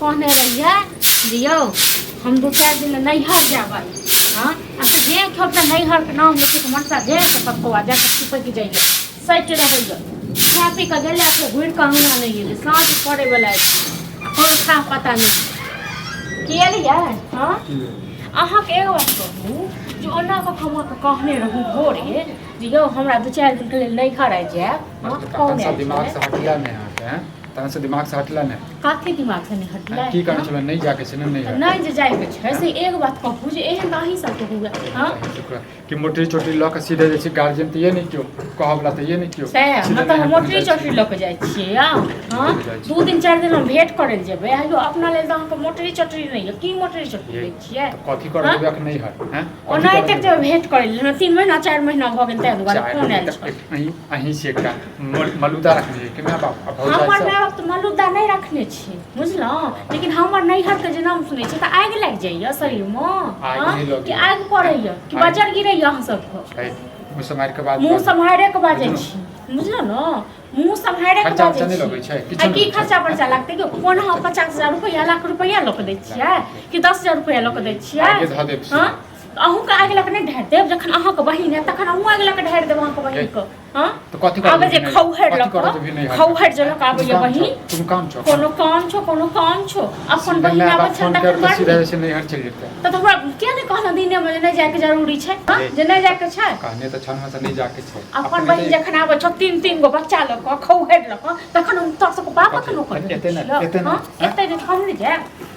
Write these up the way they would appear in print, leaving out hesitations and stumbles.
कहने रहिए दियो हम 2-4 दिन नैहर जाबै। हाँ अच्छा जे कि अपना नैहर के नाम लेके मनसा जे के पकवा जा के छुपै के जाइए सट रहइए खा पी के गेले से घुर के अंगना नहीं गेले साँझ पड़े वाला कोई खा पता नहीं कि एलिए। हाँ अहाँ के एगो बात कहूँ जो ओना के हम कहने रहूँ भोरे जे यौ हमरा 2-4 दिन के लिए नैहर आ जाए कौन दिमाग से हटिया नहीं आते हैं तहन से दिमाग से हटला नहीं काफी दिमाग से नहीं हटला की करन चलो नहीं जाके से नहीं जे जाय के छै से एक बात कहू जे एहन नाही सब के हुए। हां कि मोटरी चोटरी ल के सीधे जे गार्जियन त ये नहीं क्यों कहबला त ये नहीं क्यों से मतलब हम मोटरी चोटरी ल के जाय छियै। हां 2-4 दिन हम भेंट करे जेबै आइयो अपना लेल त हम मोटरी चोटरी नहीं है की मोटरी चोटरी लै छियै त कथि करबे अख नहीं है हैं ओना तक जे भेंट करे ले 3 महीना 4 महीना भ गेल त दुआरे फोन आयल छै अहीं से का मलुदा रखने के मां बाप हमर माय बाप त मलुदा नहीं रखने छी बुझलौं लेकिन हमर नैहर के जे नाम सुनै छी त आगि लाग जाइए शरीर में कि आगि पड़ैए कि बजर गिरैए अहाँ सबके मुँह सम्हारि के बाद मुँह सम्हारे के बाजै छी बुझलौ न मुँह सम्हारे के बाजै छी आ की खर्चा पर्चा लगतै कि कोन हम 50,000 रुपया लाख रुपया ल के दै छियै कि 10,000 रुपया ल के दै छियै। हां अहूँ के आगे लक नहीं ढार देब जखन अहाँ के बहिन है तखन अहूँ आगे लक ढार देब अहाँ के बहिन के। हां तो कथि आबे जे खौहर लक खौहर जे लक आबे बहिन तुम काम छो कोनो काम छो अपन बहिन आबे छ तखन कर सीधा से नहीं हर चल जेते त हमरा के ने कहना दिन में नहीं जाके जरूरी छै जे नहीं जाके छै कहने त छन में से नहीं जाके छै अपन बहिन जखन आबे छ 3 गो बच्चा लक खौहर लक तखन हम तोर सब बाप के नो कर एते जे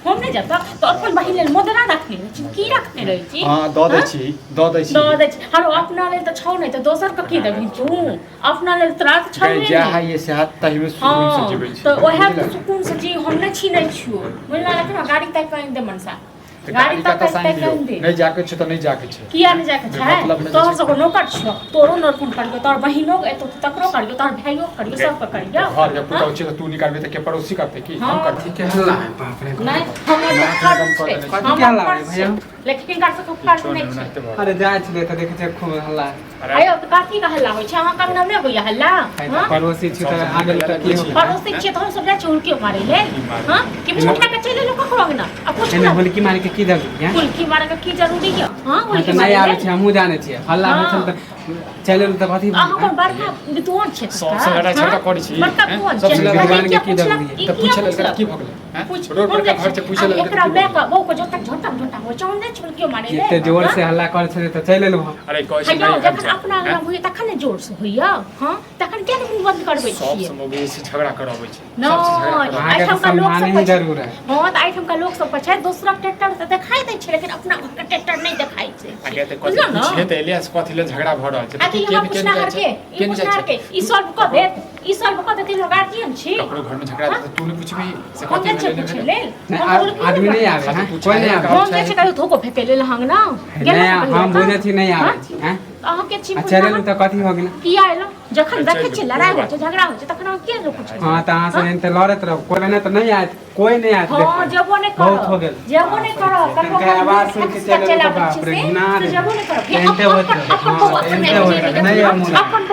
हम नहीं जाता तो अपन बहिन लेल मोदरा रखने छी की रखने रही छी। हां द दै छी हां अपना लेल त छौ नहीं त दोसर के की देबी तू अपना लेल त्रात छौ नहीं जा है ये से हाथ तही में सुकून से जीबै छी तो ओहे सुकून से जी हम नहीं छीनै छियो बुझला लेकिन गाड़ी तक कहीं दे मनसा गाड़ी तक नहीं जाके छ तो नहीं जाके छ किया नहीं जाके छै तोहर सब नौकर छ तोरो नौकर करियो तोर बहिनो एतो तकरो करियो तोर भाइयो करियो सब के करियो घर जब पुतौ छ तू निकालबे त के पड़ोसी करते की हम करते के हल्ला है बाप रे नहीं हम क्या ला रे भैया लेकिन कर सको फाड़ नहीं अरे जाय छले त देखे छै खूब हल्ला आयो त काठी का हल्ला होय छै अहाँ का नाम नहीं होय हल्ला। हां पड़ोसी छी त आगे त की हो पड़ोसी छी त हम सब जा चोर के मारे ले। हां कि छोटा के चले लोग ककरो ना अब कुछ एने होल की मारे के की जरूरी है फुलकी मारे के की जरूरी है। हां होल की नहीं आवे छै हमहु जाने छियै हल्ला होय छै त चले त कथि अहाँ पर बड़का विद्वान छै सबसे लड़ाई झगड़ा करै छी बड़का विद्वान सबसे छै लड़ाई की जरूरी त पूछले की भ गेलै हैं रोड पर का घर से पूछले एकरा मैं का वो को जोता झोटा हो चौंदे छोड़ के मारे ले एते जोर से हल्ला करे छै त चले लो अरे कहै छै नहीं जखन अपना अंगना होय तखन ने जोर से होइया। हां तखन के मुंह बंद करबै छियै सब मोबाइल से झगड़ा कराबै छै नहीं आई हम का लोग सब नहीं जरूर है। हां त आई हम का लोग सब छै दूसरा ट्रैक्टर त दिखाई दै छै लेकिन अपना घर का ट्रैक्टर नहीं दिखाई छै आगे त कथि पूछे त एलियस कथि ले झगड़ा भ रहल छै के के ई सॉल्व क दे ई सॉल्व क दे तीन गार्जियन छी ककरो घर में झगड़ा त तू नहीं पूछबी से कथि ले आदमी नहीं आवे हैं कोई नहीं आवे हम जे छै कहियो थोको फेके ले हंग ना नहीं हम बुझे छी नहीं आवे छी हैं अहाँ के छी चले लो त कथि हो गेल की आइलो जखन देखे छी लड़ाई होय छै झगड़ा होय छै तखन हम के लोग पूछै। हां त अहाँ से एते लड़त रहो कोई नहीं त नहीं आत कोई नहीं आत हां जबो ने करो बहुत हो गेल जबो ने करो कनको आवाज सुन के चले तो बाप रे ना जबो ने करो एते होत अपन नहीं हम अपन